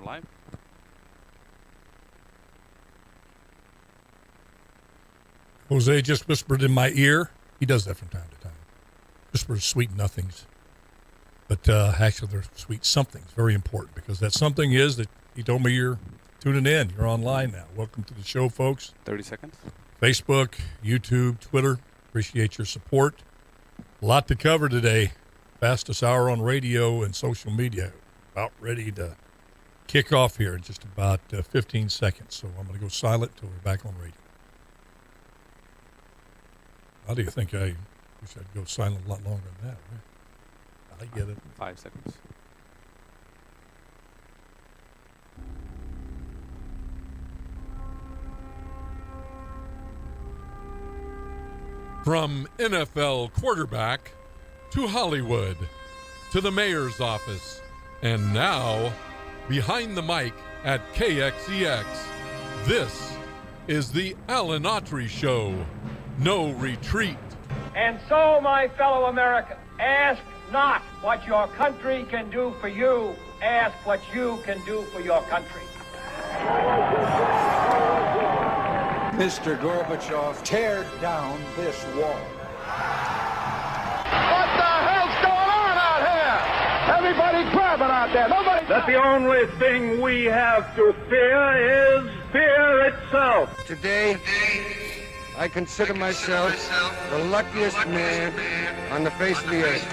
live. Jose just whispered in my ear. He does that from time to time. Whispers sweet nothings. But actually, they're sweet somethings. Very important, because that something is that he told me you're tuning in. You're online now. Welcome to the show, folks. 30 seconds. Facebook, YouTube, Twitter. Appreciate your support. A lot to cover today. Fastest hour on radio and social media. About ready to kick off here in just about 15 seconds. So I'm going to go silent until we're back on radio. How do you think I wish I'd go silent a lot longer than that, right? I get it. 5 seconds. From NFL quarterback to Hollywood to the mayor's office, and now behind the mic at KXEX, this is the Alan Autry Show. No retreat. And so, my fellow Americans, ask not what your country can do for you. Ask what you can do for your country. Mr. Gorbachev, tear down this wall. What the hell's going on out here? Everybody grabbing out there. Nobody. That the only thing we have to fear is fear itself. Today, I consider myself the luckiest man on the face of the earth.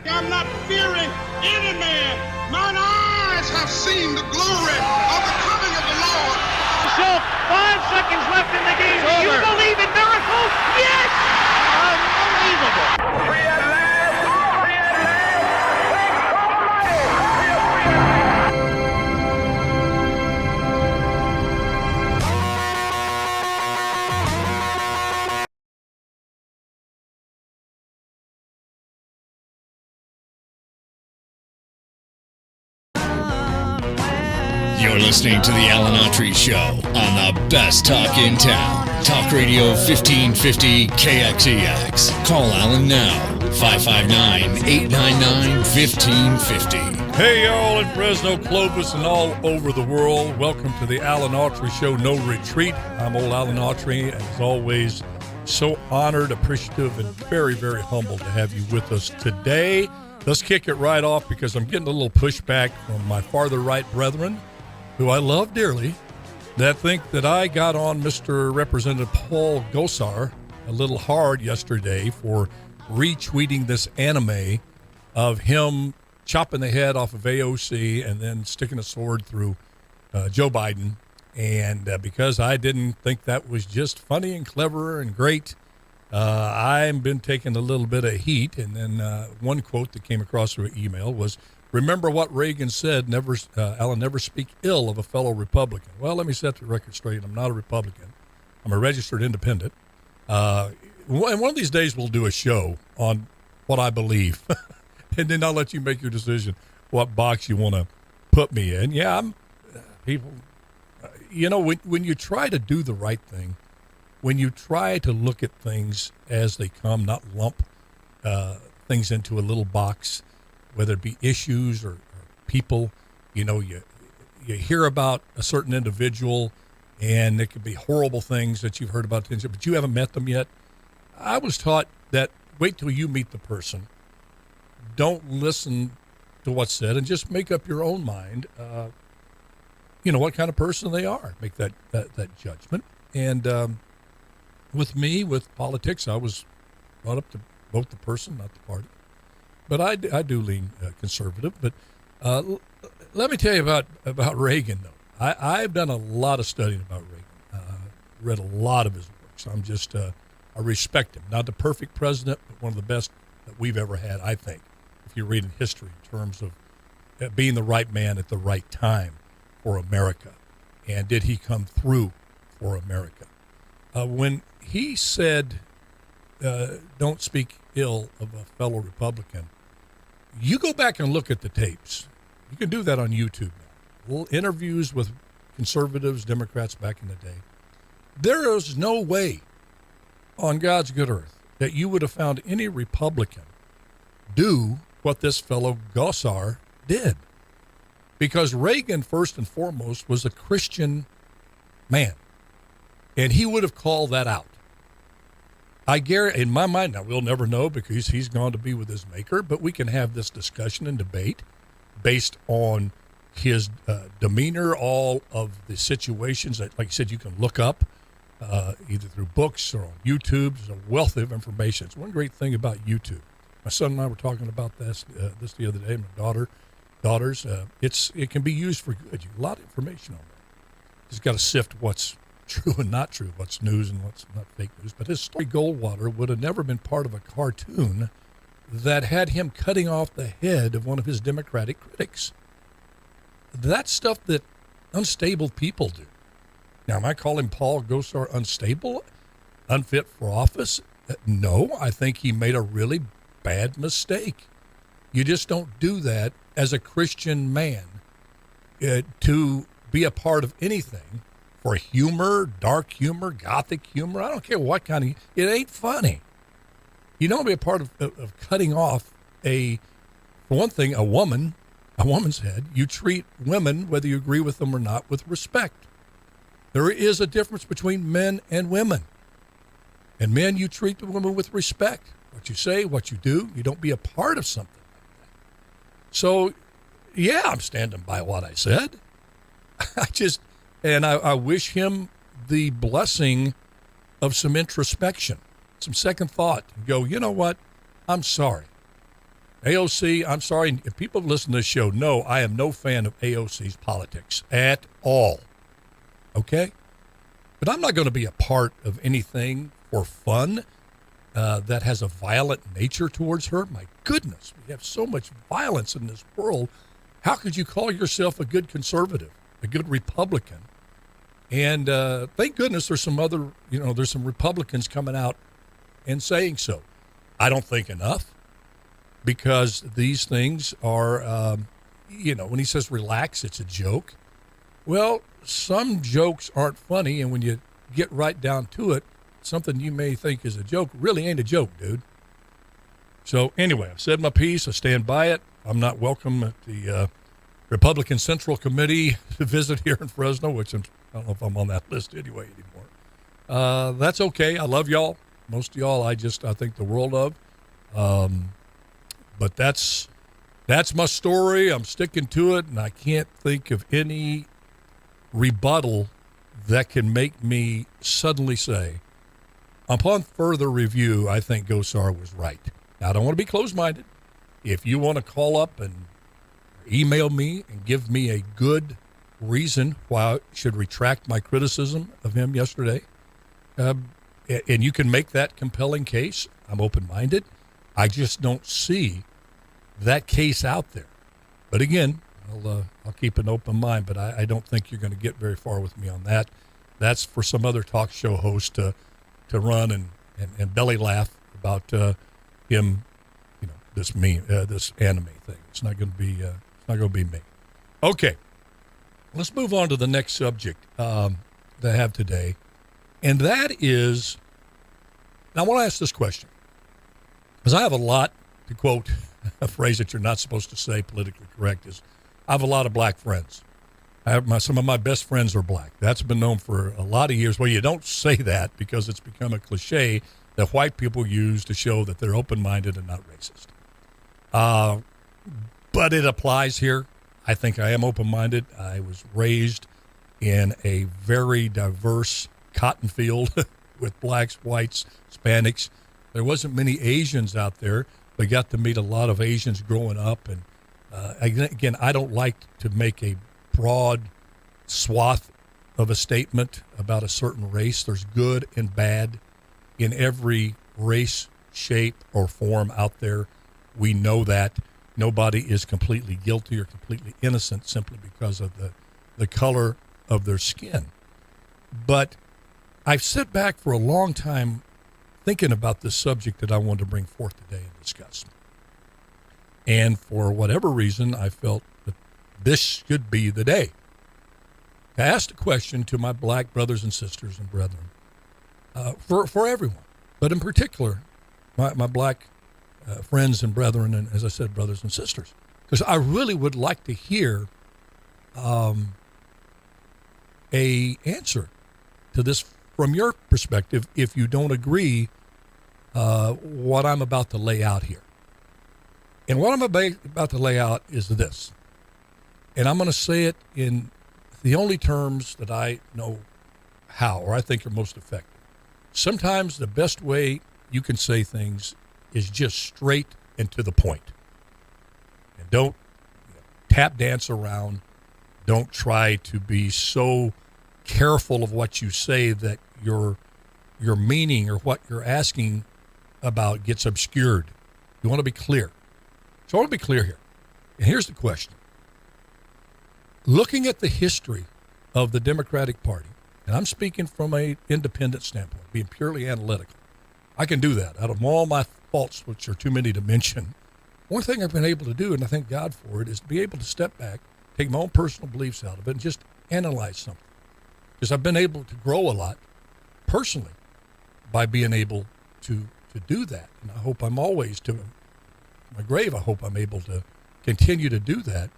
I'm not fearing any man. Mine eyes have seen the glory of the coming of the Lord. So, 5 seconds left in the game. Do you believe in miracles? Yes! Unbelievable. Free at last! Free at last! Thank Almighty! We are free at last! You're listening to the Alan Autry Show on the best talk in town. Talk Radio 1550 KXEX. Call Alan now, 559-899-1550. Hey, y'all in Fresno, Clovis, and all over the world. Welcome to the Alan Autry Show, No Retreat. I'm old Alan Autry, and as always, so honored, appreciative, and very, very humbled to have you with us today. Let's kick it right off because I'm getting a little pushback from my farther right brethren, who I love dearly, that think that I got on Mr. Representative Paul Gosar a little hard yesterday for retweeting this anime of him chopping the head off of AOC and then sticking a sword through Joe Biden. And because I didn't think that was just funny and clever and great, I've been taking a little bit of heat. And then one quote that came across through email was, "Remember what Reagan said, Alan, never speak ill of a fellow Republican." Well, let me set the record straight. I'm not a Republican. I'm a registered independent. And one of these days we'll do a show on what I believe. And then I'll let you make your decision what box you want to put me in. Yeah, people, when you try to do the right thing, when you try to look at things as they come, not lump things into a little box, whether it be issues or people, you hear about a certain individual and it could be horrible things that you've heard about, but you haven't met them yet. I was taught that wait till you meet the person. Don't listen to what's said and just make up your own mind, what kind of person they are. Make that judgment. And with me, with politics, I was brought up to vote the person, not the party. But I do lean conservative. But let me tell you about Reagan, though. I've done a lot of studying about Reagan. Read a lot of his works. I'm just, I respect him. Not the perfect president, but one of the best that we've ever had, I think, if you read in history in terms of being the right man at the right time for America. And did he come through for America? When he said, don't speak ill of a fellow Republican, you go back and look at the tapes. You can do that on YouTube now. Little interviews with conservatives, Democrats back in the day. There is no way on God's good earth that you would have found any Republican do what this fellow Gosar did. because Reagan, first and foremost, was a Christian man, and he would have called that out. I guarantee, in my mind, now we'll never know because he's gone to be with his maker, but we can have this discussion and debate based on his demeanor, all of the situations that, like I said, you can look up either through books or on YouTube. There's a wealth of information. It's one great thing about YouTube. My son and I were talking about this the other day. My daughters. It can be used for good. You have a lot of information on there. Just got to sift what's true and not true, what's news and what's not fake news. But his story, Goldwater, would have never been part of a cartoon that had him cutting off the head of one of his Democratic critics. That's stuff that unstable people do. Now, am I calling Paul Gosar unstable, unfit for office? No, I think he made a really bad mistake. You just don't do that as a Christian man to be a part of anything for humor, dark humor, gothic humor. I don't care what kind of, it ain't funny. You don't be a part of cutting off for one thing, a woman's head. You treat women, whether you agree with them or not, with respect. There is a difference between men and women. And men, you treat the women with respect. What you say, what you do, you don't be a part of something like that. So, yeah, I'm standing by what I said. I wish him the blessing of some introspection, some second thought, and go, you know what? I'm sorry. AOC, I'm sorry. If people listen to this show know I am no fan of AOC's politics at all. Okay? But I'm not going to be a part of anything for fun that has a violent nature towards her. My goodness, we have so much violence in this world. How could you call yourself a good conservative, a good Republican? And thank goodness there's some other, there's some Republicans coming out and saying so. I don't think enough, because these things are, when he says relax, it's a joke. Well, some jokes aren't funny, and when you get right down to it, something you may think is a joke really ain't a joke, dude. So anyway, I've said my piece. I stand by it. I'm not welcome at the Republican Central Committee to visit here in Fresno, which I don't know if I'm on that list anymore. That's okay. I love y'all. Most of y'all I think the world of. But that's my story. I'm sticking to it, and I can't think of any rebuttal that can make me suddenly say, upon further review, I think Gosar was right. Now, I don't want to be closed-minded. If you want to call up and email me and give me a good reason why I should retract my criticism of him yesterday, and you can make that compelling case, I'm open-minded. I just don't see that case out there. But again, I'll keep an open mind, but I don't think you're going to get very far with me on that. That's for some other talk show host to run and belly laugh about him, this anime thing. It's not going to be me. Okay, let's move on to the next subject that I have today, and that is, now I want to ask this question, because I have a lot, to quote a phrase that you're not supposed to say, politically correct, is I have a lot of black friends. Some of my best friends are black. That's been known for a lot of years. Well, you don't say that because it's become a cliche that white people use to show that they're open-minded and not racist. But it applies here. I think I am open-minded. I was raised in a very diverse cotton field with blacks, whites, Hispanics. There wasn't many Asians out there. We got to meet a lot of Asians growing up. And again, I don't like to make a broad swath of a statement about a certain race. There's good and bad in every race, shape, or form out there. We know that. Nobody is completely guilty or completely innocent simply because of the color of their skin. But I've sat back for a long time thinking about this subject that I wanted to bring forth today and discuss. And for whatever reason, I felt that this should be the day. I asked a question to my black brothers and sisters and brethren, for everyone, but in particular, my black friends and brethren, and as I said, brothers and sisters, because I really would like to hear a answer to this from your perspective if you don't agree what I'm about to lay out here. And what I'm about to lay out is this. And I'm going to say it in the only terms that I know how, or I think are most effective. Sometimes the best way you can say things is just straight and to the point. And don't tap dance around. Don't try to be so careful of what you say that your meaning or what you're asking about gets obscured. You want to be clear. So I want to be clear here. And here's the question. Looking at the history of the Democratic Party, and I'm speaking from an independent standpoint, being purely analytical, I can do that. Out of all my faults, which are too many to mention, one thing I've been able to do, and I thank God for it, is to be able to step back, take my own personal beliefs out of it, and just analyze something. Because I've been able to grow a lot personally by being able to do that. And I hope I'm always, to my grave, I hope I'm able to continue to do that.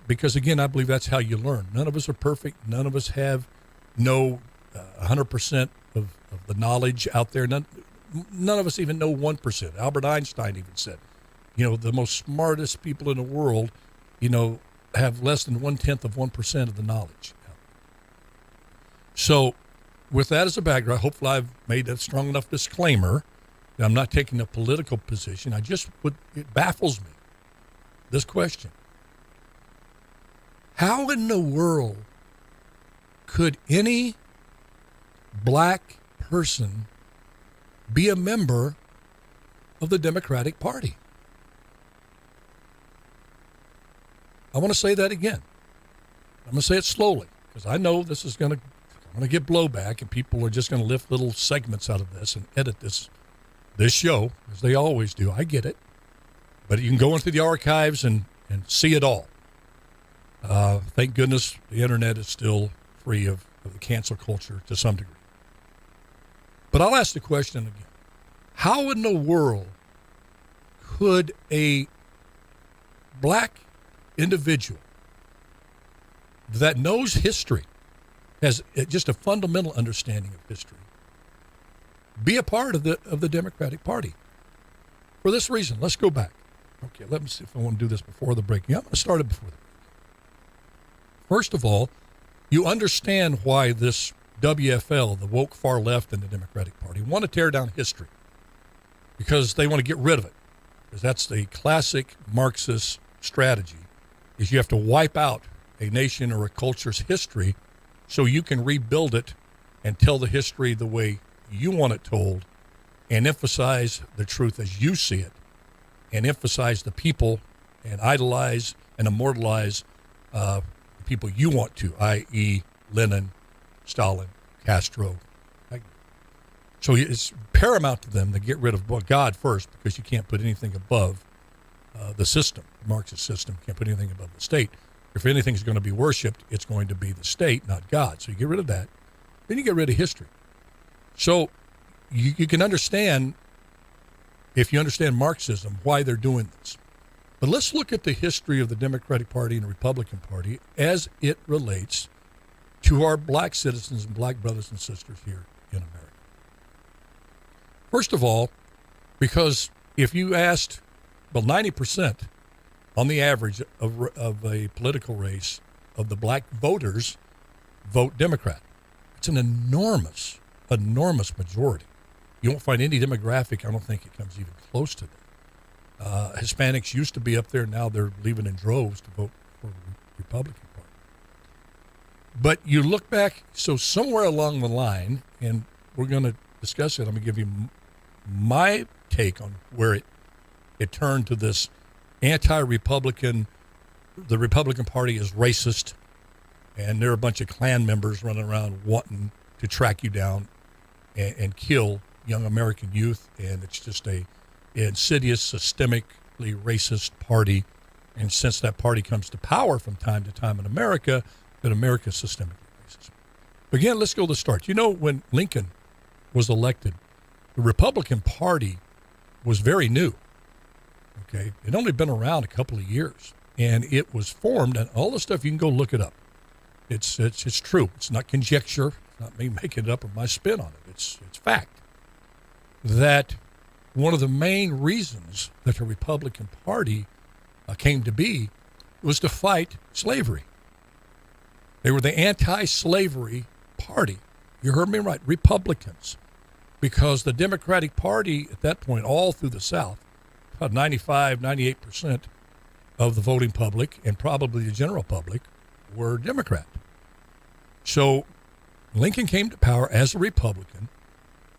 Because, again, I believe that's how you learn. None of us are perfect. None of us have 100% of the knowledge out there. None of us even know 1%. Albert Einstein even said, the most smartest people in the world, have less than 1/10 of the knowledge. So with that as a background, hopefully I've made a strong enough disclaimer that I'm not taking a political position. It baffles me, this question. How in the world could any black person be a member of the Democratic Party? I want to say that again. I'm going to say it slowly because I know this is going to get blowback and people are just going to lift little segments out of this and edit this show as they always do. I get it. But you can go into the archives and see it all. Thank goodness the internet is still free of the cancel culture to some degree. But I'll ask the question again. How in the world could a black individual that knows history, has just a fundamental understanding of history, be a part of the Democratic Party? For this reason, let's go back. Okay, let me see if I want to do this before the break. Yeah, I'm going to start it before the break. First of all, you understand why this WFL, the woke far left in the Democratic Party, want to tear down history. Because they want to get rid of it. Because that's the classic Marxist strategy, is you have to wipe out a nation or a culture's history so you can rebuild it and tell the history the way you want it told and emphasize the truth as you see it and emphasize the people and idolize and immortalize the people you want to, i.e. Lenin, Stalin, Castro. So it's paramount to them to get rid of God first, because you can't put anything above the system, the Marxist system. You can't put anything above the state. If anything's going to be worshipped, it's going to be the state, not God. So you get rid of that. Then you get rid of history. So you can understand, if you understand Marxism, why they're doing this. But let's look at the history of the Democratic Party and the Republican Party as it relates to our black citizens and black brothers and sisters here in America. First of all, because if you asked, 90% on the average of a political race of the black voters vote Democrat. It's an enormous majority. You won't find any demographic, I don't think it comes even close to that. Hispanics used to be up there. Now they're leaving in droves to vote for the Republican Party. But you look back, so somewhere along the line, and we're going to discuss it, I'm going to give you my take on where it turned to this anti-Republican. The Republican Party is racist, and there are a bunch of Klan members running around wanting to track you down and kill young American youth, and it's just a insidious, systemically racist party. And since that party comes to power from time to time in America, that America is systemically racist. Again, let's go to the start. When Lincoln was elected, the Republican Party was very new. Okay, it only been around a couple of years, And it was formed, and all the stuff, you can go look it up. It's true. It's not conjecture. It's not me making it up or my spin on it. It's fact. That one of the main reasons that the Republican Party came to be was to fight slavery. They were the anti-slavery party. You heard me right, Republicans. Because the Democratic Party at that point, all through the South, about 95, 98% of the voting public and probably the general public were Democrat. So Lincoln came to power as a Republican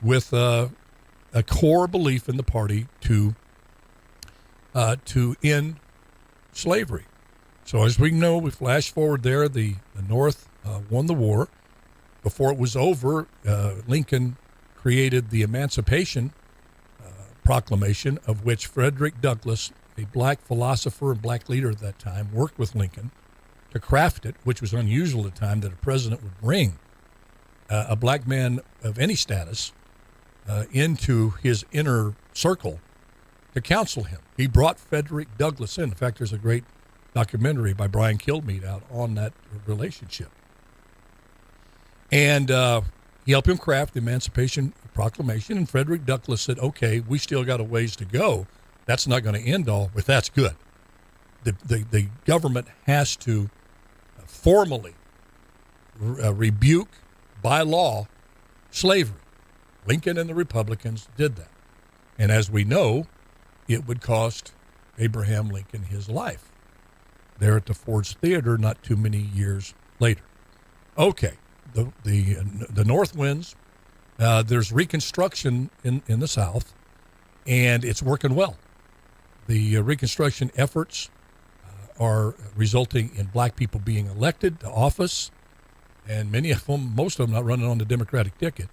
with a core belief in the party to end slavery. So as we know, we flash forward there, the North won the war. Before it was over, Lincoln created the Emancipation Proclamation, of which Frederick Douglass, a black philosopher and black leader at that time, worked with Lincoln to craft it, which was unusual at the time that a president would bring a black man of any status into his inner circle to counsel him. He brought Frederick Douglass in. In fact, there's a great documentary by Brian Kilmeade out on that relationship. And he helped him craft the Emancipation Proclamation, and Frederick Douglass said, okay, we still got a ways to go. That's not going to end all, but that's good. The government has to formally rebuke by law slavery. Lincoln and the Republicans did that. And as we know, it would cost Abraham Lincoln his life there at the Ford's Theater not too many years later. Okay, the North wins. There's Reconstruction in the South, and it's working well. The Reconstruction efforts are resulting in black people being elected to office, and many of them, most of them, not running on the Democratic ticket.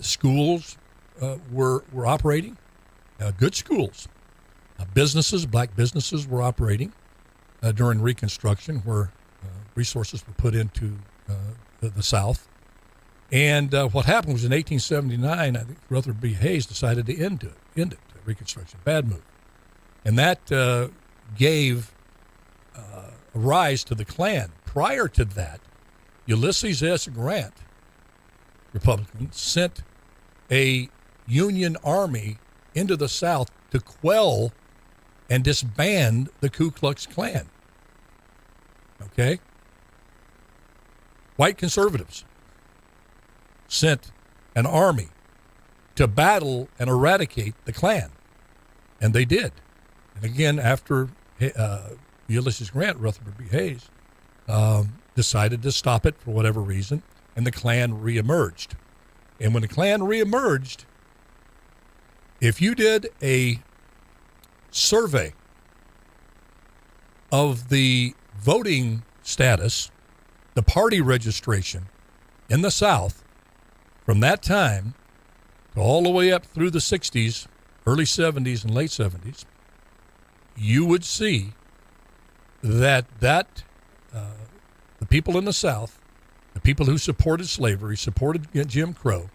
Schools were operating, good schools. Businesses, black businesses were operating during Reconstruction, where resources were put into the South. And what happened was in 1879, I think Rutherford B. Hayes decided to end it, Reconstruction. Bad move. And that gave a rise to the Klan. Prior to that, Ulysses S. Grant, Republican, sent a Union army into the South to quell and disband the Ku Klux Klan. Okay? White conservatives sent an army to battle and eradicate the Klan. And they did. And again, after Ulysses Grant, Rutherford B. Hayes, decided to stop it for whatever reason, and the Klan reemerged. And when the Klan reemerged, if you did a survey of the voting status, the party registration in the South, from that time to all the way up through the 60s, early 70s and late 70s, you would see that the people in the South, the people who supported slavery, supported Jim Crow,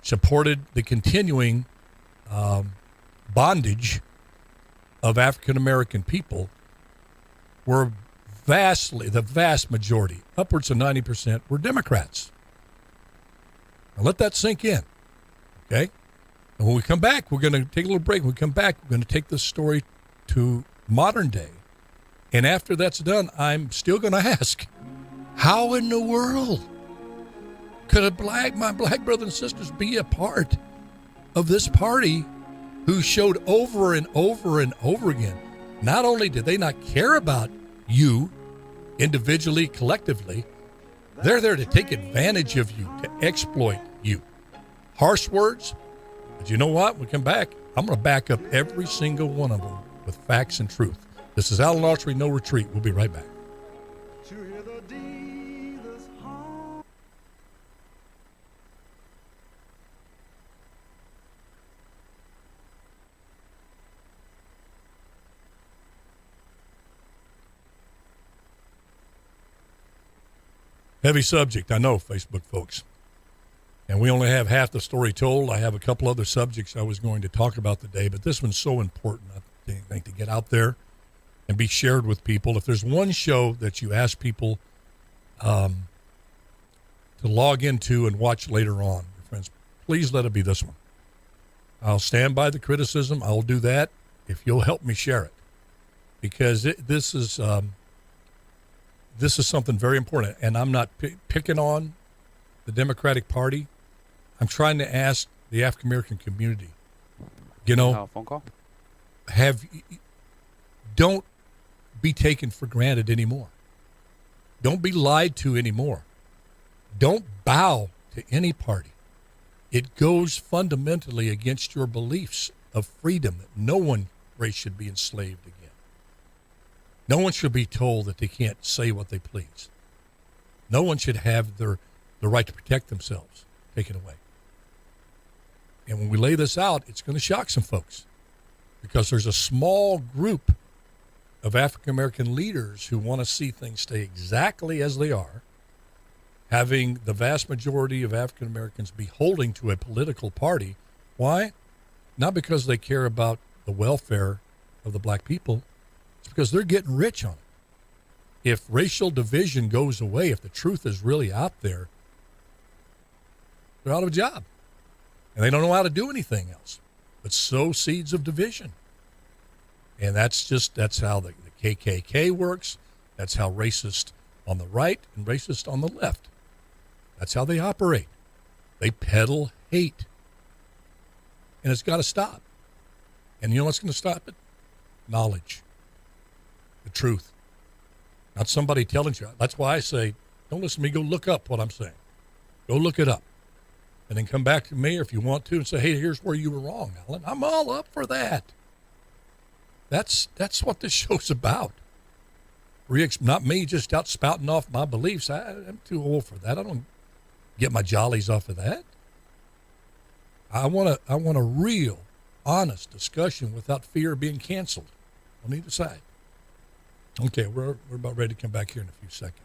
supported the continuing bondage of African American people, were the vast majority, upwards of 90%, were Democrats. Now let that sink in, okay? And when we come back, we're going to take a little break. When we come back, we're going to take this story to modern day. And after that's done, I'm still going to ask, how in the world could my black brothers and sisters be a part of this party who showed over and over and over again, not only did they not care about you individually, collectively, they're there to take advantage of you, to exploit you. Harsh words, but you know what? When we come back, I'm going to back up every single one of them with facts and truth. This is Alan Autry, No Retreat. We'll be right back. Heavy subject, I know, Facebook folks. And we only have half the story told. I have a couple other subjects I was going to talk about today, but this one's so important, I think, to get out there and be shared with people. If there's one show that you ask people to log into and watch later on, friends, please let it be this one. I'll stand by the criticism. I'll do that if you'll help me share it, because this is something very important. And I'm not picking on the Democratic Party. I'm trying to ask the African American community. Phone call. Don't be taken for granted anymore. Don't be lied to anymore. Don't bow to any party. It goes fundamentally against your beliefs of freedom, that no one race should be enslaved again. No one should be told that they can't say what they please. No one should have the right to protect themselves taken away. And when we lay this out, it's going to shock some folks, because there's a small group of African-American leaders who want to see things stay exactly as they are, having the vast majority of African-Americans beholding to a political party. Why? Not because they care about the welfare of the black people. It's because they're getting rich on it. If racial division goes away, if the truth is really out there, they're out of a job. And they don't know how to do anything else but sow seeds of division. And that's how the KKK works. That's how racist on the right and racist on the left. That's how they operate. They peddle hate. And it's got to stop. And you know what's going to stop it? Knowledge. The truth. Not somebody telling you. That's why I say, don't listen to me. Go look up what I'm saying. Go look it up. And then come back to me, or if you want to, and say, hey, here's where you were wrong, Alan. I'm all up for that. That's what this show's about. Not me just out spouting off my beliefs. I'm too old for that. I don't get my jollies off of that. I want a real, honest discussion without fear of being canceled on either side. Okay, we're about ready to come back here in a few seconds.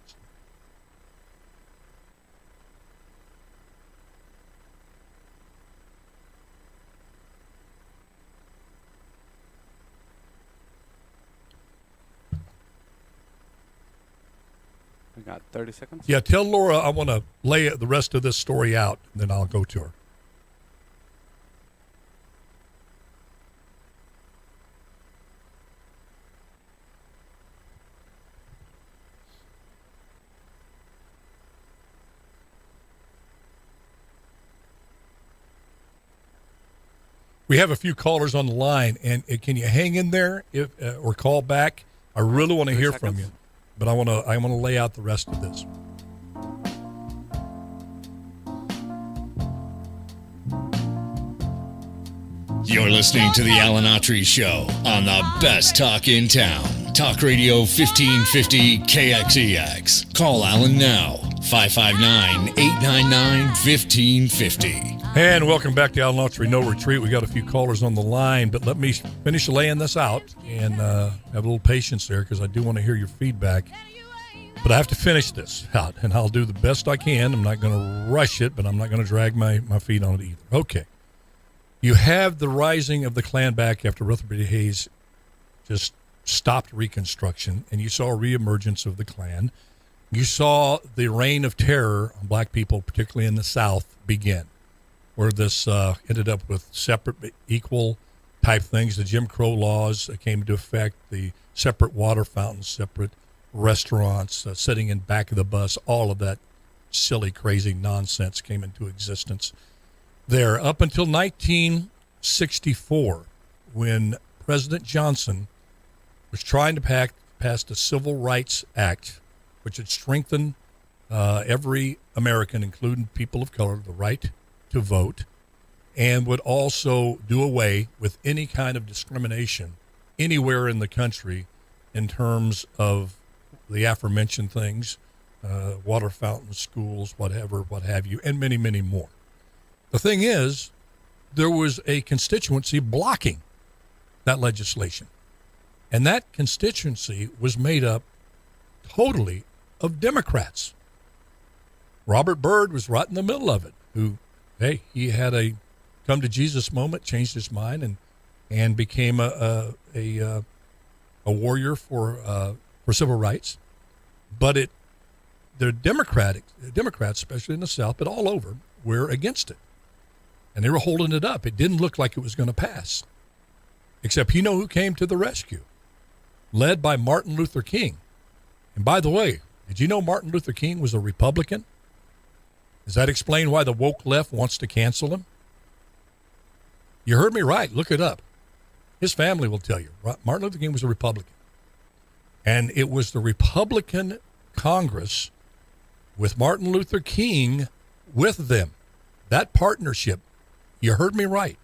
We got 30 seconds. Yeah, tell Laura I want to lay the rest of this story out, and then I'll go to her. We have a few callers on the line, and can you hang in there or call back? I really want to hear from you. But I want to lay out the rest of this. You're listening to the Alan Autry Show on the best talk in town. Talk Radio 1550 KXEX. Call Alan now, 559-899-1550. And welcome back to Alan Autry No Retreat. We got a few callers on the line, but let me finish laying this out and have a little patience there, because I do want to hear your feedback. But I have to finish this out, and I'll do the best I can. I'm not going to rush it, but I'm not going to drag my feet on it either. Okay. You have the rising of the Klan back after Rutherford B. Hayes just stopped Reconstruction, and you saw a reemergence of the Klan. You saw the reign of terror on black people, particularly in the South, begin, where this ended up with separate but equal type things. The Jim Crow laws came into effect, the separate water fountains, separate restaurants, sitting in back of the bus, all of that silly, crazy nonsense came into existence there up until 1964, when President Johnson was trying to pass the Civil Rights Act, which would strengthen every American, including people of color, the right to vote, and would also do away with any kind of discrimination anywhere in the country in terms of the aforementioned things, water fountains, schools, whatever, what have you, and many, many more. The thing is, there was a constituency blocking that legislation. And that constituency was made up totally of Democrats. Robert Byrd was right in the middle of it, who, hey, he had a come to Jesus moment, changed his mind, and became a a warrior for civil rights, but the Democrats, especially in the South, but all over, were against it. And they were holding it up. It didn't look like it was going to pass. Except you know who came to the rescue? Led by Martin Luther King. And by the way, did you know Martin Luther King was a Republican? Does that explain why the woke left wants to cancel him? You heard me right. Look it up. His family will tell you. Martin Luther King was a Republican. And it was the Republican Congress with Martin Luther King with them. That partnership, you heard me right.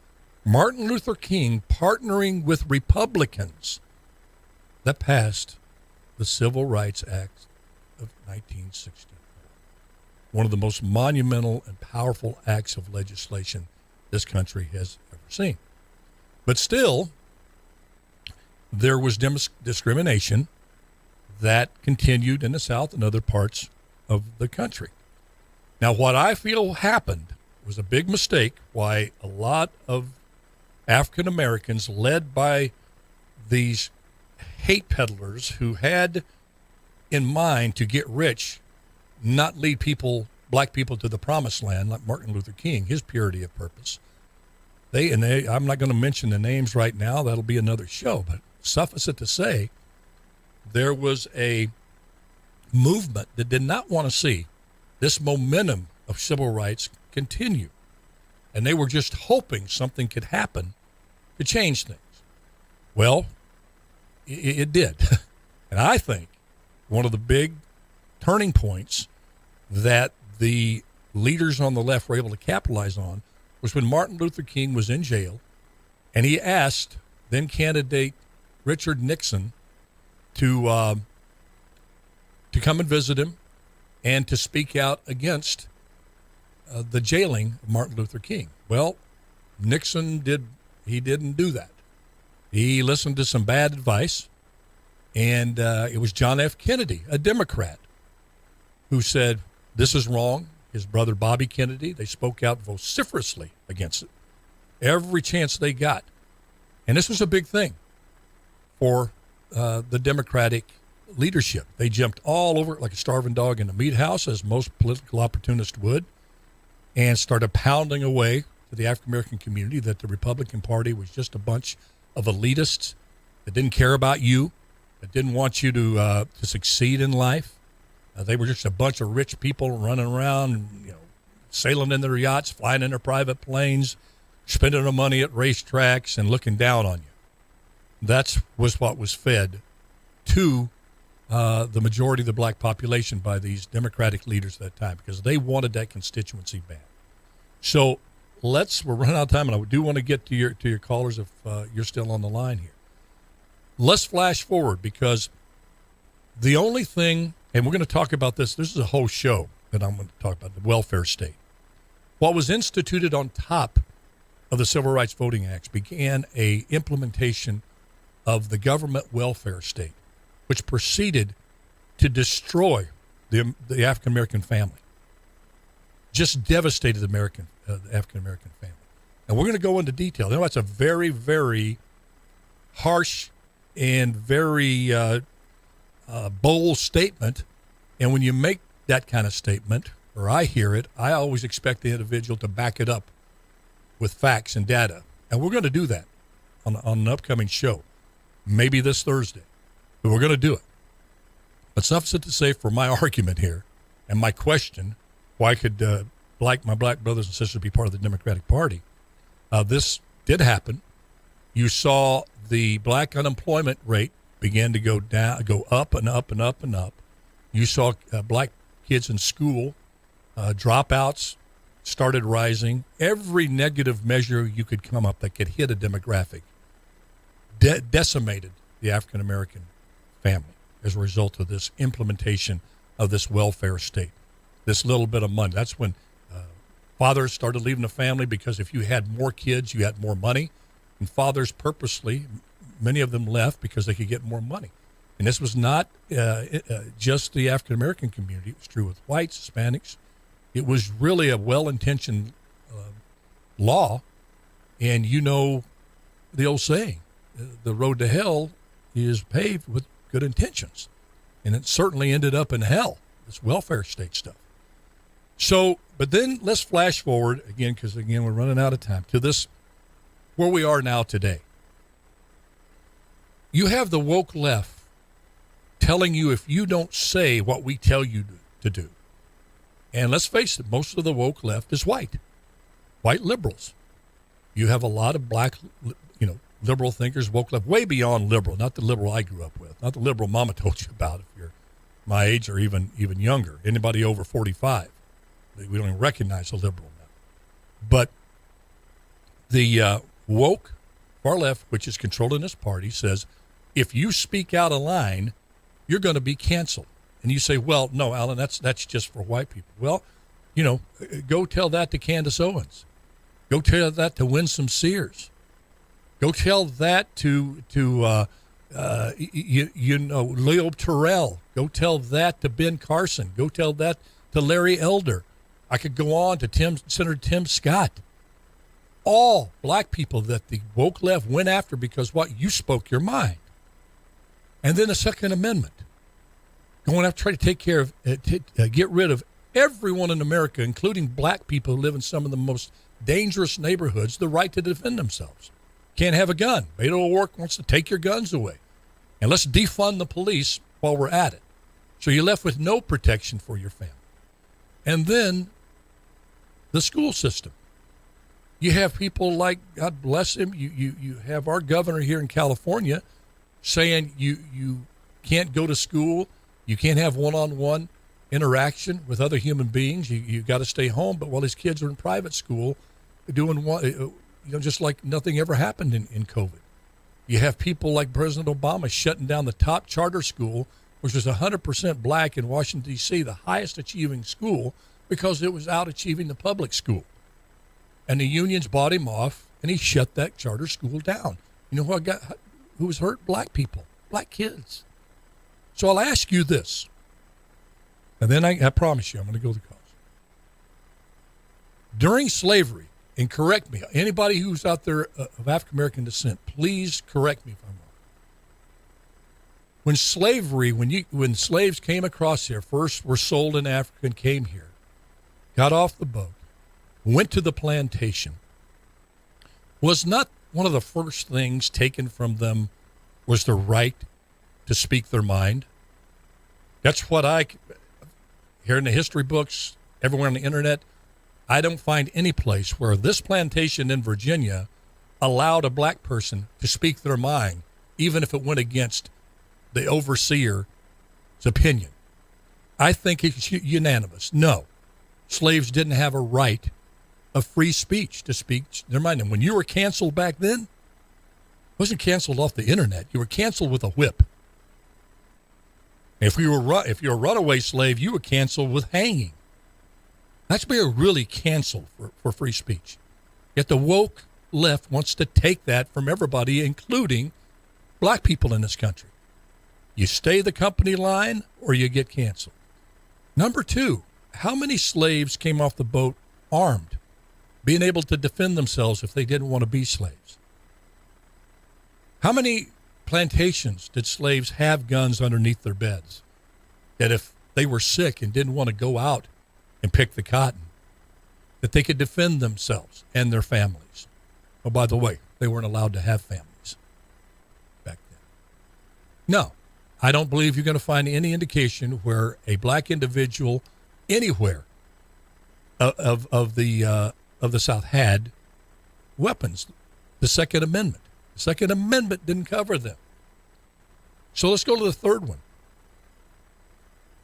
Martin Luther King partnering with Republicans that passed the Civil Rights Act of 1964. One of the most monumental and powerful acts of legislation this country has ever seen. But still, there was discrimination that continued in the South and other parts of the country. Now, what I feel happened was a big mistake why a lot of African Americans, led by these hate peddlers who had in mind to get rich, not lead black people to the promised land like Martin Luther King, his purity of purpose. I'm not going to mention the names right now. That'll be another show. But suffice it to say, there was a movement that did not want to see this momentum of civil rights continue. And they were just hoping something could happen to change things. Well, it did. And I think one of the big turning points that the leaders on the left were able to capitalize on was when Martin Luther King was in jail and he asked then candidate Richard Nixon to come and visit him and to speak out against the jailing of Martin Luther King. Well, Nixon didn't do that. He listened to some bad advice, and it was John F. Kennedy, a Democrat, who said, this is wrong. His brother Bobby Kennedy, they spoke out vociferously against it every chance they got. And this was a big thing for the Democratic leadership. They jumped all over it like a starving dog in a meat house, as most political opportunists would, and started pounding away to the African American community that the Republican Party was just a bunch of elitists that didn't care about you, that didn't want you to succeed in life. They were just a bunch of rich people running around, sailing in their yachts, flying in their private planes, spending their money at racetracks and looking down on you. That was what was fed to the majority of the black population by these Democratic leaders at that time, because they wanted that constituency banned. So we're running out of time, and I do want to get to your callers if you're still on the line here. Let's flash forward, because the only thing, and we're going to talk about this is a whole show that I'm going to talk about, the welfare state. What was instituted on top of the Civil Rights Voting Acts began a implementation of the government welfare state, which proceeded to destroy the African American family. Just devastated the African American family. And we're going to go into detail. That's a very, very harsh and very bold statement. And when you make that kind of statement, or I hear it, I always expect the individual to back it up with facts and data. And we're going to do that on an upcoming show, maybe this Thursday. But we're going to do it. But suffice it to say, for my argument here and my question, why could my black brothers and sisters be part of the Democratic Party? This did happen. You saw the black unemployment rate begin to go up and up and up and up. You saw black kids in school, dropouts started rising. Every negative measure you could come up that could hit a demographic decimated the African American family as a result of this implementation of this welfare state, this little bit of money. That's when fathers started leaving the family, because if you had more kids, you had more money. And fathers purposely, many of them left because they could get more money. And this was not just the African American community. It was true with whites, Hispanics. It was really a well-intentioned law. And you know the old saying, the road to hell is paved with good intentions. And it certainly ended up in hell, this welfare state stuff. So, but then let's flash forward again, because again, we're running out of time, to this, where we are now today. You have the woke left telling you if you don't say what we tell you to do. And let's face it, most of the woke left is white liberals. You have a lot of black, liberal thinkers, woke left, way beyond liberal, not the liberal I grew up with, not the liberal mama told you about if you're my age or even younger, anybody over 45. We don't even recognize a liberal now. But the woke far left, which is controlling this party, says if you speak out of line, you're going to be canceled. And you say, well, no, Alan, that's just for white people. Well, go tell that to Candace Owens. Go tell that to Winsome Sears. Go tell that to Leo Terrell. Go tell that to Ben Carson. Go tell that to Larry Elder. I could go on to Senator Tim Scott. All black people that the woke left went after because what? You spoke your mind. And then the Second Amendment. Going after try to take care of, get rid of everyone in America, including black people who live in some of the most dangerous neighborhoods, the right to defend themselves. Can't have a gun. Beto O'Rourke wants to take your guns away. And let's defund the police while we're at it. So you're left with no protection for your family. And then the school system. You have people like, God bless him, you have our governor here in California saying you can't go to school, you can't have one-on-one interaction with other human beings, you got to stay home. But while his kids are in private school doing just like nothing ever happened in COVID. You have people like President Obama shutting down the top charter school, which was 100% black in Washington, D.C., the highest achieving school, because it was out achieving the public school. And the unions bought him off, and he shut that charter school down. You know who was hurt? Black people, black kids. So I'll ask you this, and then I promise you I'm going to go to the cause. During slavery, and correct me, anybody who's out there of African-American descent, please correct me if I'm wrong. When slavery, when slaves came across here, first were sold in Africa and came here, got off the boat, went to the plantation, was not one of the first things taken from them was the right to speak their mind? That's what I hear in the history books, everywhere on the internet. I don't find any place where this plantation in Virginia allowed a black person to speak their mind, even if it went against the overseer's opinion. I think it's unanimous. No, slaves didn't have a right of free speech to speak their mind. And when you were canceled back then, it wasn't canceled off the internet. You were canceled with a whip. If you're a runaway slave, you were canceled with hanging. That's where you're really canceled for free speech. Yet the woke left wants to take that from everybody, including black people in this country. You stay the company line or you get canceled. Number two, how many slaves came off the boat armed, being able to defend themselves if they didn't want to be slaves? How many plantations did slaves have guns underneath their beds that if they were sick and didn't want to go out and pick the cotton, that they could defend themselves and their families? Oh, by the way, they weren't allowed to have families back then. No, I don't believe you're going to find any indication where a black individual anywhere of the South had weapons. The Second Amendment. The Second Amendment didn't cover them. So let's go to the third one.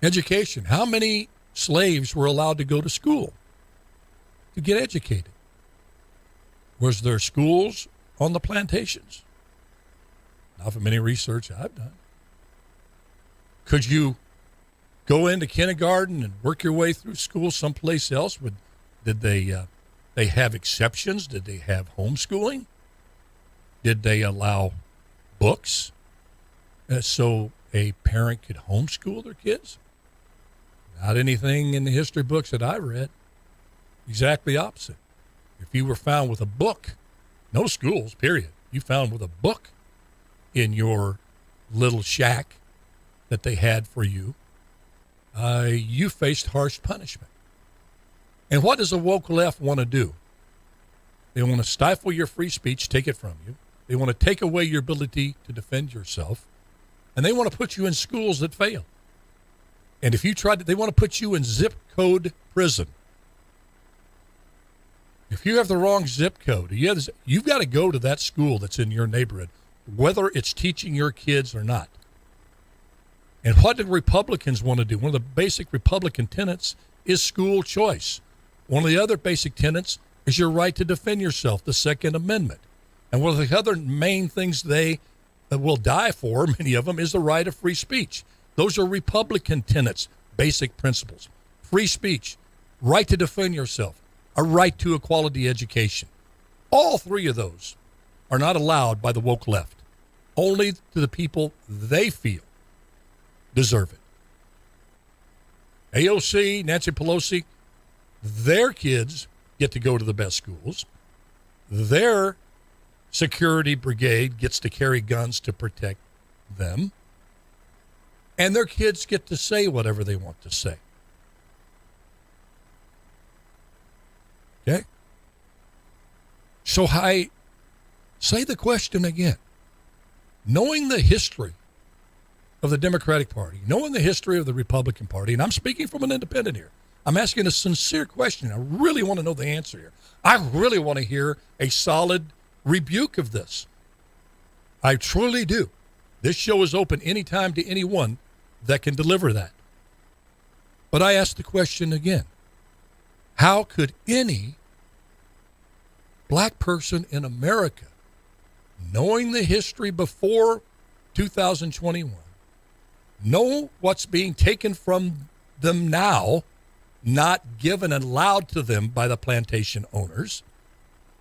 Education. How many slaves were allowed to go to school to get educated? Was there schools on the plantations? Not from any research I've done. Could you go into kindergarten and work your way through school someplace else? Did they have exceptions? Did they have homeschooling? Did they allow books so a parent could homeschool their kids? Not anything in the history books that I read. Exactly opposite. If you were found with a book, no schools, period. You found with a book in your little shack that they had for you, you faced harsh punishment. And what does the woke left want to do? They want to stifle your free speech, take it from you. They want to take away your ability to defend yourself. And they want to put you in schools that fail. And if you try to, they want to put you in zip code prison. If you have the wrong zip code, you've got to go to that school that's in your neighborhood, whether it's teaching your kids or not. And what did Republicans want to do? One of the basic Republican tenets is school choice. One of the other basic tenets is your right to defend yourself, the Second Amendment. And one of the other main things they will die for, many of them, is the right of free speech. Those are Republican tenets, basic principles. Free speech, right to defend yourself, a right to a quality education. All three of those are not allowed by the woke left. Only to the people they feel deserve it. AOC, Nancy Pelosi, their kids get to go to the best schools. Their security brigade gets to carry guns to protect them. And their kids get to say whatever they want to say. Okay? So I say the question again. Knowing the history of the Democratic Party, knowing the history of the Republican Party, and I'm speaking from an independent here. I'm asking a sincere question. I really want to know the answer here. I really want to hear a solid rebuke of this. I truly do. This show is open anytime to anyone that can deliver that. But I ask the question again. How could any black person in America, knowing the history before 2021, know what's being taken from them now, not given and allowed to them by the plantation owners,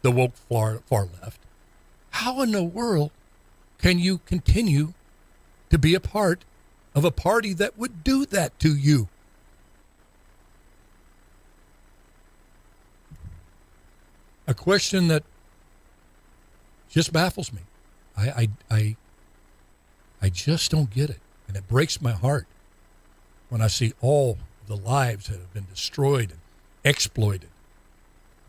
the woke far left, how in the world can you continue to be a part of a party that would do that to you? A question that just baffles me. I just don't get it. And it breaks my heart when I see all the lives that have been destroyed and exploited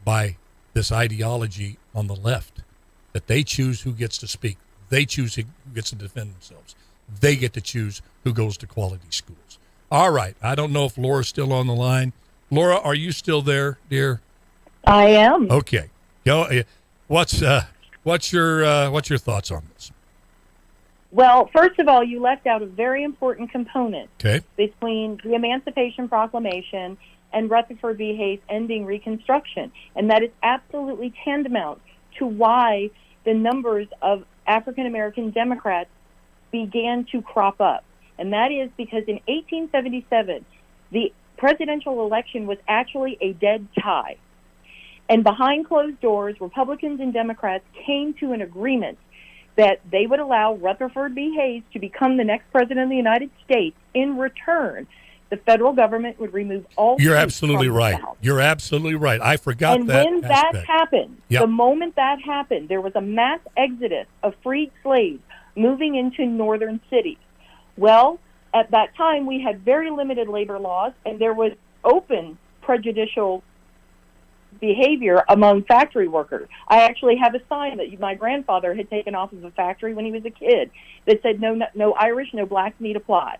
by this ideology on the left, that they choose who gets to speak. They choose who gets to defend themselves. They get to choose who goes to quality schools. All right. I don't know if Laura's still on the line. Laura, are you still there, dear? I am. Okay. Go. What's your thoughts on this? Well, first of all, you left out a very important component okay. between the Emancipation Proclamation and Rutherford B. Hayes ending Reconstruction, and that is absolutely tantamount to why the numbers of African-American Democrats began to crop up. And that is because in 1877, the presidential election was actually a dead tie. And behind closed doors, Republicans and Democrats came to an agreement that they would allow Rutherford B. Hayes to become the next president of the United States. In return, the federal government would remove all. You're absolutely right. You're absolutely right. I forgot and that. And when that happened, yep. The moment that happened, there was a mass exodus of freed slaves moving into northern cities. Well, at that time, we had very limited labor laws, and there was open prejudicial behavior among factory workers. I actually have a sign that my grandfather had taken off of a factory when he was a kid that said, no Irish, no blacks need apply.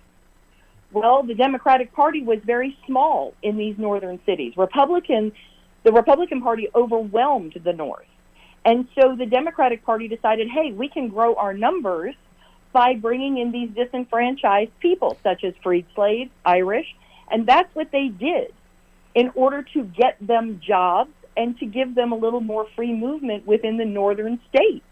Well, the Democratic Party was very small in these northern cities. The Republican Party overwhelmed the North. And so the Democratic Party decided, hey, we can grow our numbers by bringing in these disenfranchised people, such as freed slaves, Irish, and that's what they did in order to get them jobs and to give them a little more free movement within the northern states.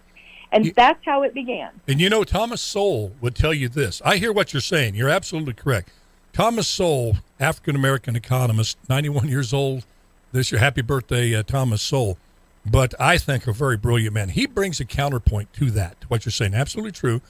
And that's how it began. And you know, Thomas Sowell would tell you this. I hear what you're saying. You're absolutely correct. Thomas Sowell, African-American economist, 91 years old. This year, happy birthday, Thomas Sowell. But I think a very brilliant man. He brings a counterpoint to that, to what you're saying. Absolutely true.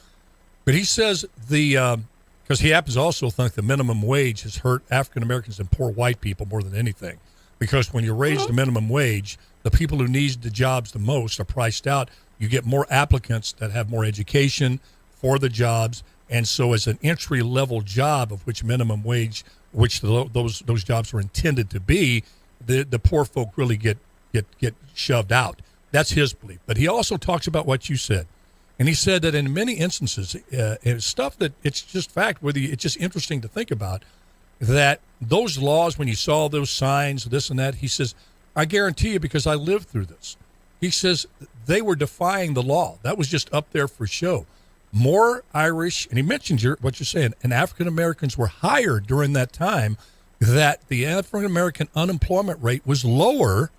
But he says because he happens to also think the minimum wage has hurt African-Americans and poor white people more than anything. Because when you raise the minimum wage, the people who need the jobs the most are priced out. You get more applicants that have more education for the jobs. And so as an entry-level job, of which minimum wage, which those jobs were intended to be, the poor folk really get shoved out. That's his belief. But he also talks about what you said. And he said that in many instances, it's stuff that it's just fact, it's just interesting to think about, that those laws, when you saw those signs, this and that, he says, I guarantee you, because I lived through this. He says they were defying the law. That was just up there for show. More Irish, and he mentions what you're saying, and African Americans were higher during that time, that the African American unemployment rate was lower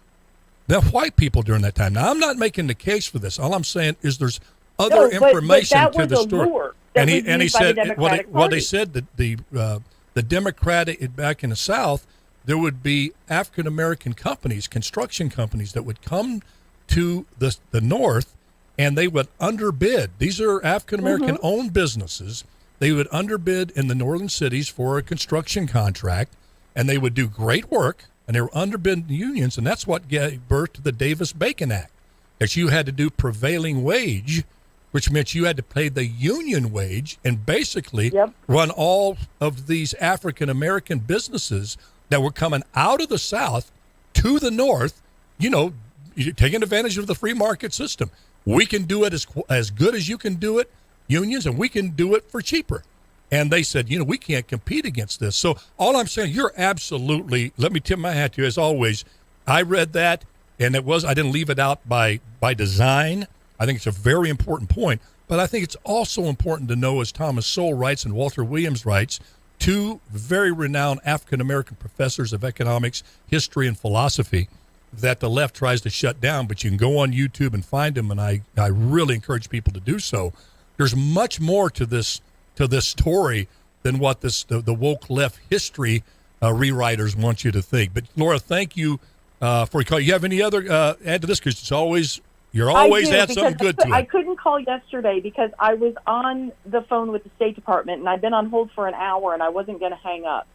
than white people during that time. Now, I'm not making the case for this. All I'm saying is there's other information to the story. And he said, they said that the Democratic, back in the South, there would be African American companies, construction companies, that would come to the North, and they would underbid. These are African American owned businesses. They would underbid in the northern cities for a construction contract, and they would do great work, and they were underbidding unions, and that's what gave birth to the Davis-Bacon Act, that you had to do prevailing wage, which meant you had to pay the union wage and basically run all of these African American businesses that were coming out of the South to the North, taking advantage of the free market system. We can do it as good as you can do it, unions, and we can do it for cheaper. And they said, we can't compete against this. So all I'm saying, you're absolutely, let me tip my hat to you, as always. I read that, and I didn't leave it out by design. I think it's a very important point. But I think it's also important to know, as Thomas Sowell writes and Walter Williams writes, two very renowned African-American professors of economics, history, and philosophy, that the left tries to shut down, but you can go on YouTube and find them, and I really encourage people to do so. There's much more to this story than what the woke left history rewriters want you to think. But Laura, thank you for your call. You have any other add to this? Because you're always add something good to it. I couldn't call yesterday because I was on the phone with the State Department, and I'd been on hold for an hour, and I wasn't going to hang up.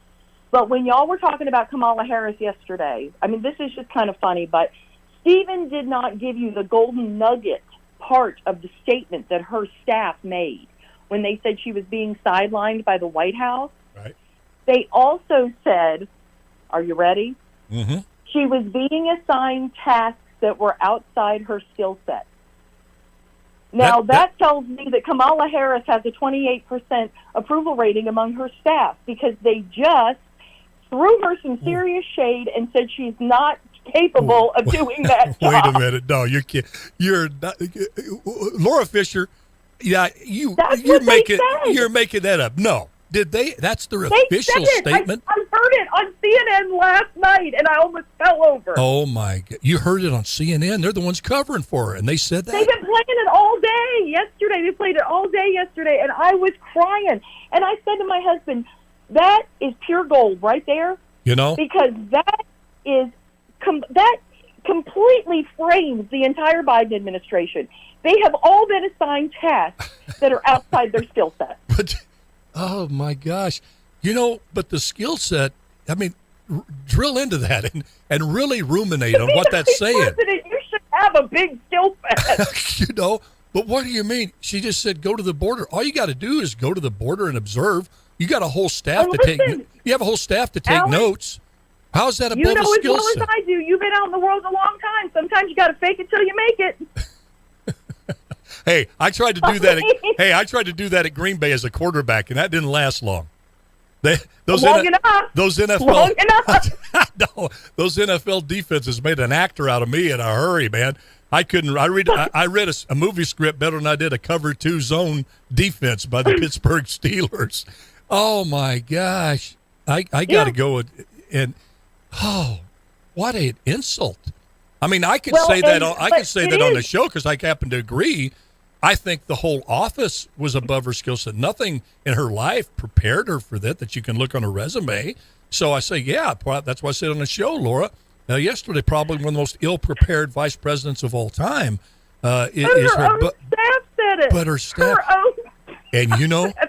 But when y'all were talking about Kamala Harris yesterday, I mean, this is just kind of funny, but Stephen did not give you the golden nugget part of the statement that her staff made when they said she was being sidelined by the White House. Right. They also said, are you ready? Mm-hmm. She was being assigned tasks that were outside her skill set. Now, that tells me that Kamala Harris has a 28% approval rating among her staff, because they just threw her some serious shade and said she's not capable of doing that job. Wait a minute. No, you're not. Laura Fisher, you're making that up. No. Did they? That's their official statement? I heard it on CNN last night, and I almost fell over. Oh, my God. You heard it on CNN? They're the ones covering for her, and they said that? They've been playing it all day yesterday. They played it all day yesterday, and I was crying. And I said to my husband, that is pure gold right there. Because that completely frames the entire Biden administration. They have all been assigned tasks that are outside their skill set. But, oh, my gosh. But the skill set, I mean, drill into that and really ruminate on what that's saying. President, you should have a big skill set. But what do you mean? She just said go to the border. All you got to do is go to the border and observe. You got a whole staff You have a whole staff to take Alex, notes. How's that above a skill set? You know as well as I do. You've been out in the world a long time. Sometimes you got to fake it till you make it. Hey, I tried to do that at Green Bay as a quarterback, and that didn't last long. Those NFL defenses made an actor out of me in a hurry, man. I couldn't. I read a movie script better than I did a cover 2 zone defense by the Pittsburgh Steelers. Oh my gosh, I got to go and what an insult. I mean, I can say that on the show because I happen to agree. I think the whole office was above her skill set. Nothing in her life prepared her for that you can look on her resume. So I say, yeah, that's why I said on the show, Laura. Yesterday, probably one of the most ill-prepared vice presidents of all time is her. Staff said it. But her staff. And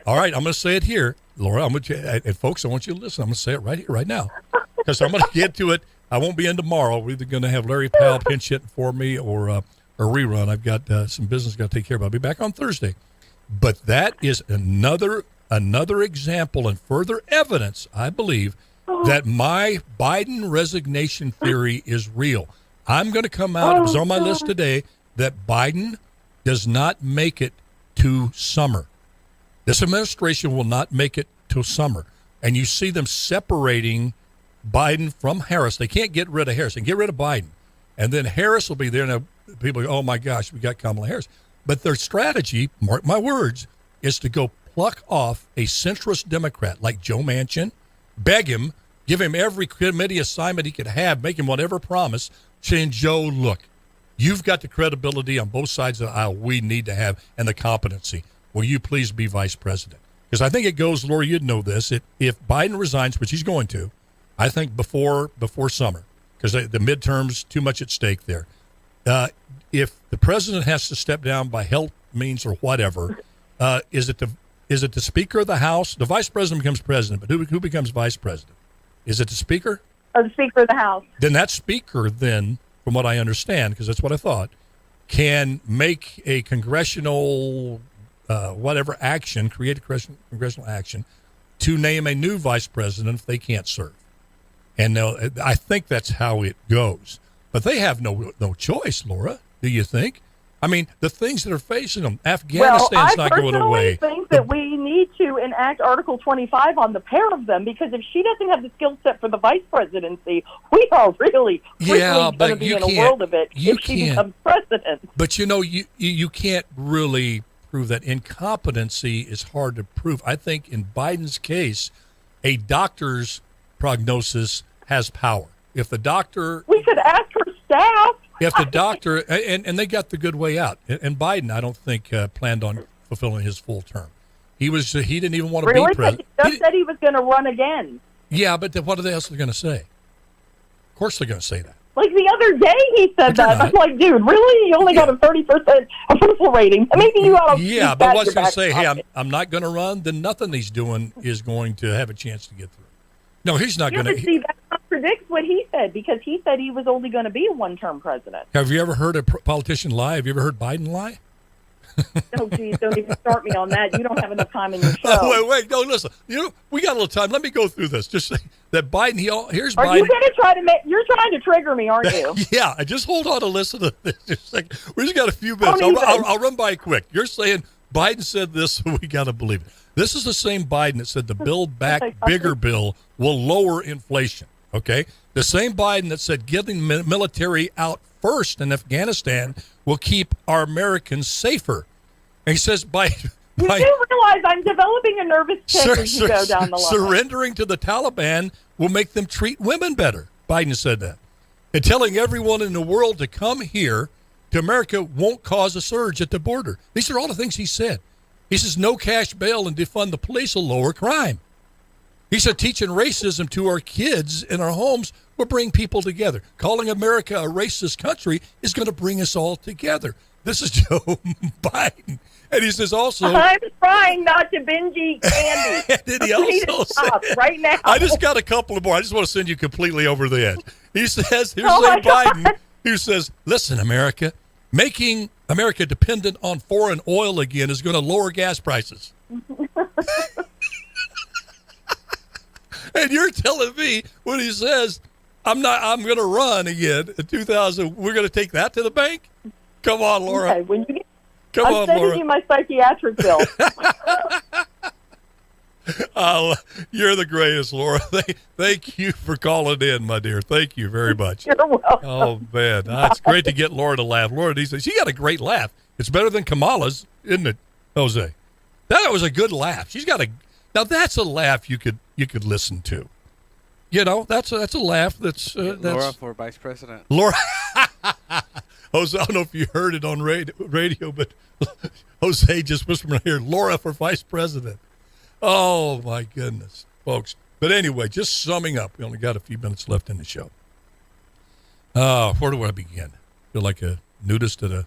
all right, I'm going to say it here, Laura. And folks, I want you to listen. I'm going to say it right here, right now, because I'm going to get to it. I won't be in tomorrow. We're either going to have Larry Powell pinch hitting for me or rerun. I've got some business got to take care of. I'll be back on Thursday. But that is another example and further evidence, I believe, that my Biden resignation theory is real. I'm going to come out, it was on my list today, that Biden does not make it to summer. This administration will not make it till summer. And you see them separating Biden from Harris. They can't get rid of Harris. They can get rid of Biden. And then Harris will be there. Now, people go, oh, my gosh, we got Kamala Harris. But their strategy, mark my words, is to go pluck off a centrist Democrat like Joe Manchin, beg him, give him every committee assignment he could have, make him whatever promise, saying, Joe, look, you've got the credibility on both sides of the aisle we need to have and the competency. Will you please be vice president? Because I think it goes, Laura, you'd know this. If Biden resigns, which he's going to, I think before summer, because the midterms, too much at stake there. If the president has to step down by health means or whatever, is it the Speaker of the House? The vice president becomes president, but who becomes vice president? Is it the Speaker? Or the Speaker of the House. Then that Speaker, then, from what I understand, because that's what I thought, can make a congressional whatever action, create a congressional action to name a new vice president if they can't serve. And I think that's how it goes. But they have no choice, Laura, do you think? I mean, the things that are facing them, Afghanistan's not going away. I think that we need to enact Article 25 on the pair of them, because if she doesn't have the skill set for the vice presidency, we are really going to be in a world of it if she becomes president. But, you can't really prove that. Incompetency is hard to prove. I think in Biden's case, a doctor's prognosis has power. If the doctor... We could ask her staff. If the doctor, and they got the good way out, and Biden, I don't think planned on fulfilling his full term. He didn't even want to be president. He just said he was going to run again. Yeah, but what are they else going to say? Of course they're going to say that. Like the other day he said that. I'm like, dude, really? You only got a 30% approval rating. Maybe you ought to... Yeah, but what's going to say, hey, I'm not going to run, then nothing he's doing is going to have a chance to get through. No, he's not going to... See, that contradicts what he said, because he said he was only going to be a one-term president. Have you ever heard a politician lie? Have you ever heard Biden lie? Oh, geez, don't even start me on that. You don't have enough time in your show. Wait, no, listen. We got a little time. Let me go through this. Just say that Biden, here's Are Biden. You going to try to you're trying to trigger me, aren't you? Yeah, just hold on to listen to this. Just like, we just got a few minutes. I'll run by it quick. You're saying Biden said this, so we got to believe it. This is the same Biden that said the Build Back Bigger bill will lower inflation, okay? The same Biden that said getting military out first in Afghanistan will keep our Americans safer. And he says you do realize I'm developing a nervous tick as you go down the line. Surrendering to the Taliban will make them treat women better. Biden said that. And telling everyone in the world to come here to America won't cause a surge at the border. These are all the things he said. He says no cash bail and defund the police will lower crime. He said teaching racism to our kids in our homes will bring people together. Calling America a racist country is going to bring us all together. This is Joe Biden. And he says also... I'm trying not to binge eat candy. Did he also say... right now. I just got a couple of more. I just want to send you completely over the edge. He says, here's Biden, who says, listen, America, making America dependent on foreign oil again is going to lower gas prices. And you're telling me when he says, I'm going to run again in 2000, we're going to take that to the bank? Come on, Laura. Okay, I'm sending you my psychiatric bill. You're the greatest, Laura. Thank you for calling in, my dear. Thank you very much. You're welcome. Oh, man. It's great to get Laura to laugh. Laura, she got a great laugh. It's better than Kamala's, isn't it, Jose? That was a good laugh. She's got now that's a laugh you could listen to. That's a laugh that's Laura for vice president. Laura. Jose, I don't know if you heard it on radio, but Jose just whispered in here, Laura for vice president. Oh, my goodness, folks. But anyway, just summing up, we only got a few minutes left in the show. Where do I begin? Feel like a nudist a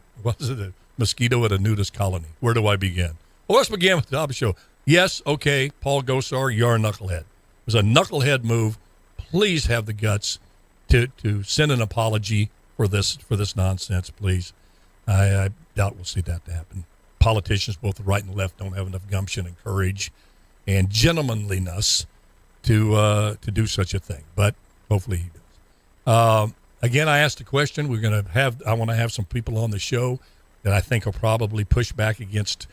mosquito at a nudist colony. Where do I begin? Well, let's begin with the top of the show. Yes, okay, Paul Gosar, you're a knucklehead. It was a knucklehead move. Please have the guts to send an apology for this nonsense, please. I doubt we'll see that happen. politicians, both the right and the left, don't have enough gumption and courage and gentlemanliness to do such a thing. But hopefully he does. Again, I asked a question. I want to have some people on the show that I think will probably push back against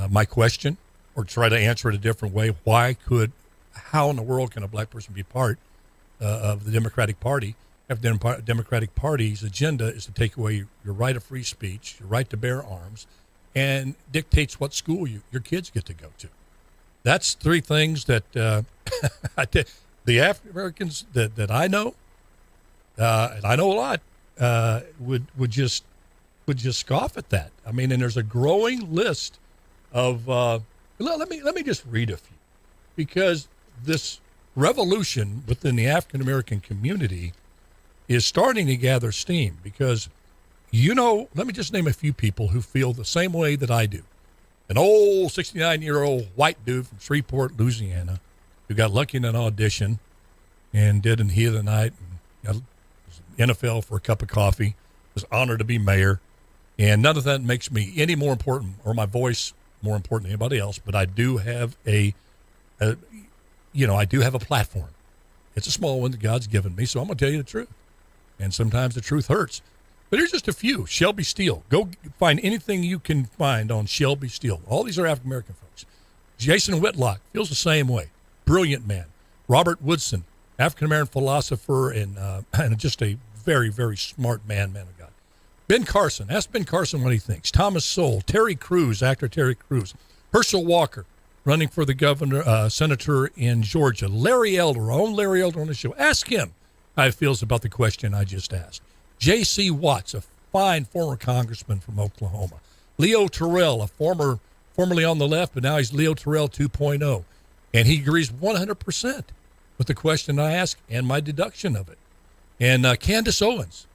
my question or try to answer it a different way. How in the world can a black person be part of the Democratic Party if the Democratic Party's agenda is to take away your right of free speech, your right to bear arms, and dictates what school your kids get to go to? That's three things that the African Americans that I know, and I know a lot, would just scoff at that. I mean, and there's a growing list of. Let me just read a few, because this revolution within the African American community is starting to gather steam. Because, let me just name a few people who feel the same way that I do. An old 69-year-old white dude from Shreveport, Louisiana, who got lucky in an audition and did in the heat of the night, and was in the NFL for a cup of coffee, was honored to be mayor. And none of that makes me any more important, or my voice more important than anybody else, but I do have I do have a platform. It's a small one that God's given me, so I'm going to tell you the truth. And sometimes the truth hurts. But here's just a few. Shelby Steele. Go find anything you can find on Shelby Steele. All these are African-American folks. Jason Whitlock feels the same way. Brilliant man. Robert Woodson, African-American philosopher and just a very, very smart man of God. Ben Carson. Ask Ben Carson what he thinks. Thomas Sowell. Terry Crews, actor Terry Crews. Herschel Walker, running for the senator in Georgia. Larry Elder, our own Larry Elder on the show. Ask him how he feels about the question I just asked. J.C. Watts, a fine former congressman from Oklahoma. Leo Terrell, formerly on the left, but now he's Leo Terrell 2.0. And he agrees 100% with the question I asked and my deduction of it. And Candace Owens,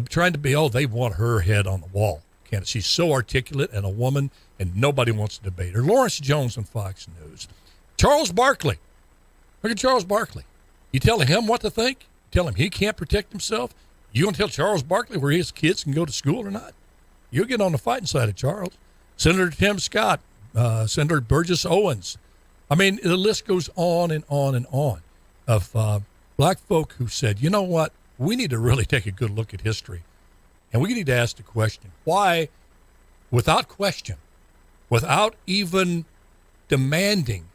trying to be, they want her head on the wall. Candace, she's so articulate and a woman, and nobody wants to debate her. Lawrence Jones on Fox News. Charles Barkley. Look at Charles Barkley. You tell him what to think? Tell him he can't protect himself? You going to tell Charles Barkley where his kids can go to school or not? You'll get on the fighting side of Charles. Senator Tim Scott, Senator Burgess Owens. I mean, the list goes on and on and on of black folk who said, you know what? We need to really take a good look at history. And we need to ask the question, why, without question, without even demanding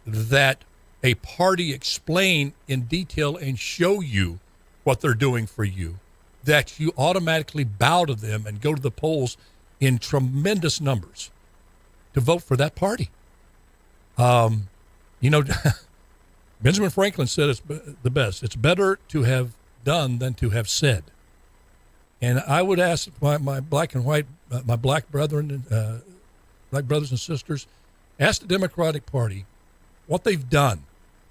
that a party explain in detail and show you what they're doing for you, that you automatically bow to them and go to the polls in tremendous numbers to vote for that party. Benjamin Franklin said it's the best. It's better to have done than to have said. And I would ask my black and white, my black brethren, black brothers and sisters, ask the Democratic Party what they've done.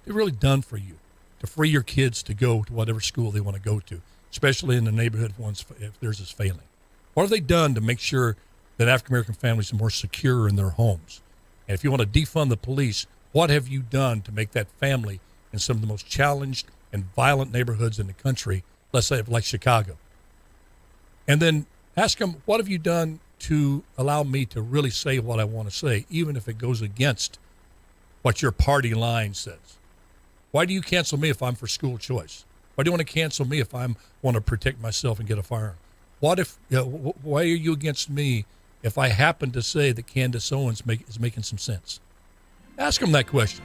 They've really done for you to free your kids to go to whatever school they want to go to, especially in the neighborhood ones if theirs is failing. What have they done to make sure that African-American families are more secure in their homes? And if you want to defund the police, what have you done to make that family in some of the most challenged and violent neighborhoods in the country, let's say like Chicago? And then ask them, what have you done to allow me to really say what I want to say, even if it goes against what your party line says? Why do you cancel me if I'm for school choice? Why do you want to cancel me if I want to protect myself and get a firearm? Why are you against me if I happen to say that Candace Owens is making some sense? Ask them that question.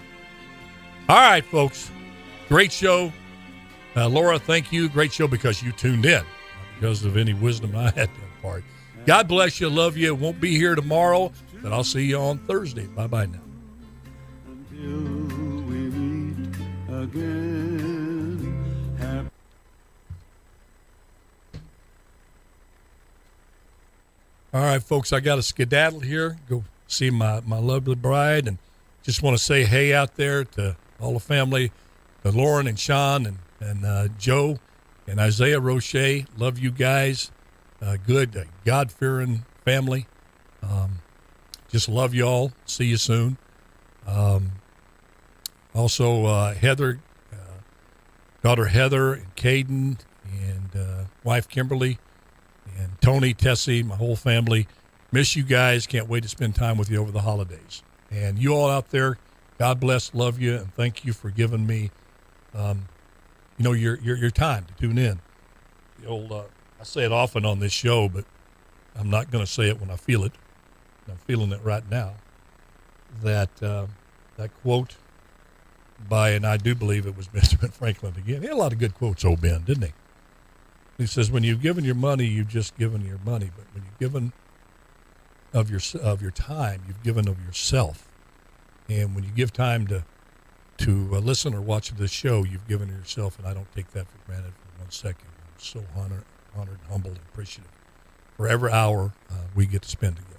All right, folks. Great show. Laura, thank you. Great show because you tuned in, not because of any wisdom I had to impart. God bless you. Love you. Won't be here tomorrow, but I'll see you on Thursday. Bye-bye now. Until we meet again. All right, folks, I got a skedaddle here. Go see my lovely bride, and just want to say hey out there to all the family, to Lauren and Sean and Joe and Isaiah Roche. Love you guys. Good, God-fearing family. Just love you all. See you soon. Also, Heather, daughter Heather, and Caden, and wife Kimberly, and Tony, Tessie, my whole family. Miss you guys. Can't wait to spend time with you over the holidays. And you all out there, God bless, love you, and thank you for giving me, your time to tune in. The old, I say it often on this show, but I'm not going to say it when I feel it. I'm feeling it right now. That quote by, and I do believe it was Benjamin Franklin again. He had a lot of good quotes, old Ben, didn't he? He says, when you've given your money, you've just given your money. But when you've given of your time, you've given of yourself. And when you give time to listen or watch this show, you've given of yourself. And I don't take that for granted for 1 second. I'm so honored, humbled, and appreciative for every hour we get to spend together.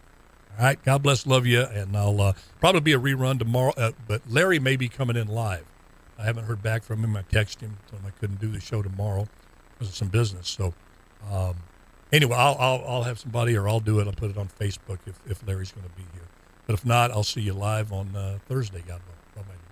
All right, God bless, love you, and I'll probably be a rerun tomorrow, but Larry may be coming in live. I haven't heard back from him. I texted him, told him I couldn't do the show tomorrow because of some business. So anyway, I'll have somebody, or I'll do it. I'll put it on Facebook if Larry's going to be here. But if not, I'll see you live on Thursday, God willing. Bye-bye.